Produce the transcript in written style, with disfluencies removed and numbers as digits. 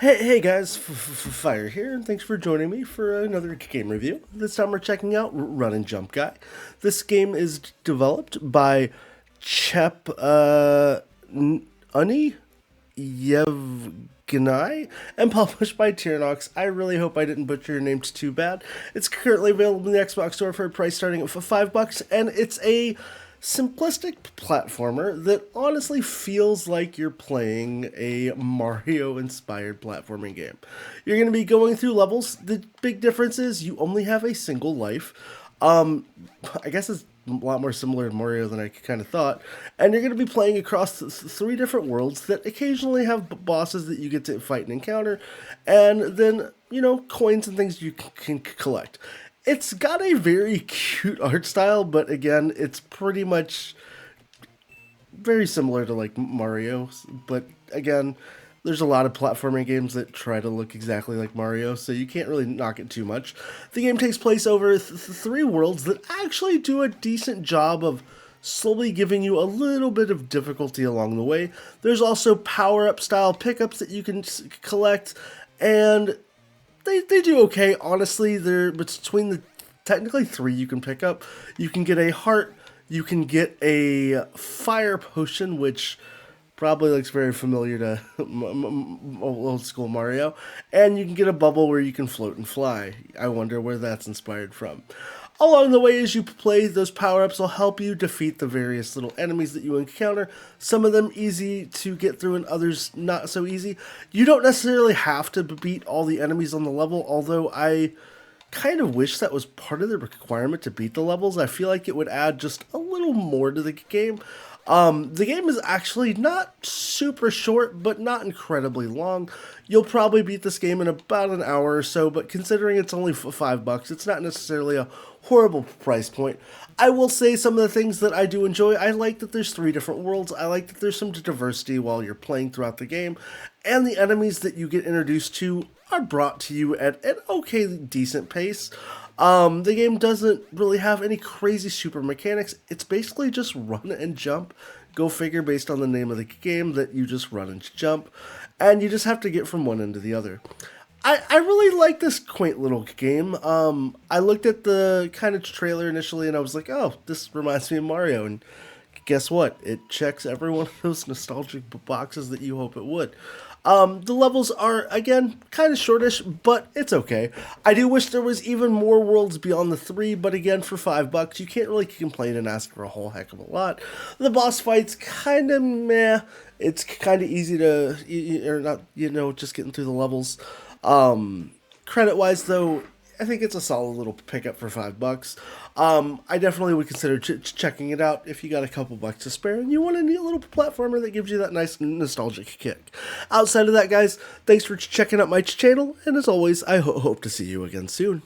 Hey guys, Fire here, and thanks for joining me for another game review. This time we're checking out Run and Jump Guy. This game is developed by Chep Uni Yevgeny and published by Tiernox. I really hope I didn't butcher your name too bad. It's currently available in the Xbox Store for a price starting at $5, and it's a simplistic platformer that honestly feels like you're playing a Mario inspired platforming game. You're going to be going through levels. The big difference is you only have a single life. I guess it's a lot more similar to Mario than I kind of thought. And you're going to be playing across three different worlds that occasionally have bosses that you get to fight and encounter, and then, coins and things you can collect. It's got a very cute art style, but again, it's pretty much very similar to like Mario. But again, there's a lot of platforming games that try to look exactly like Mario, so you can't really knock it too much. The game takes place over three worlds that actually do a decent job of slowly giving you a little bit of difficulty along the way. There's also power-up style pickups that you can collect, and they do okay, honestly. They're between the technically three you can pick up. You can get a heart, you can get a fire potion, which probably looks very familiar to old school Mario, and you can get a bubble where you can float and fly. I wonder where that's inspired from. Along the way, as you play, those power-ups will help you defeat the various little enemies that you encounter. Some of them easy to get through and others not so easy. You don't necessarily have to beat all the enemies on the level, although I kind of wish that was part of the requirement to beat the levels. I feel like it would add just a little more to the game. The game is actually not super short, but not incredibly long. You'll probably beat this game in about an hour or so, but considering it's only $5, it's not necessarily a horrible price point. I will say some of the things that I do enjoy. I like that there's three different worlds. I like that there's some diversity while you're playing throughout the game, and the enemies that you get introduced to are brought to you at an okay, decent pace. The game doesn't really have any crazy super mechanics. It's basically just run and jump. Go figure, based on the name of the game, that you just run and jump, and you just have to get from one end to the other. I really like this quaint little game. I looked at the kind of trailer initially, and I was like, oh, this reminds me of Mario, and guess what? It checks every one of those nostalgic boxes that you hope it would. The levels are, again, kind of shortish, but it's okay. I do wish there was even more worlds beyond the three, but again, for $5, you can't really complain and ask for a whole heck of a lot. The boss fight's kind of meh. It's kind of easy to, or not, just getting through the levels. Credit-wise, though, I think it's a solid little pickup for $5. I definitely would consider checking it out if you got a couple bucks to spare and you want a neat little platformer that gives you that nice nostalgic kick. Outside of that, guys, thanks for checking out my channel, and as always, I hope to see you again soon.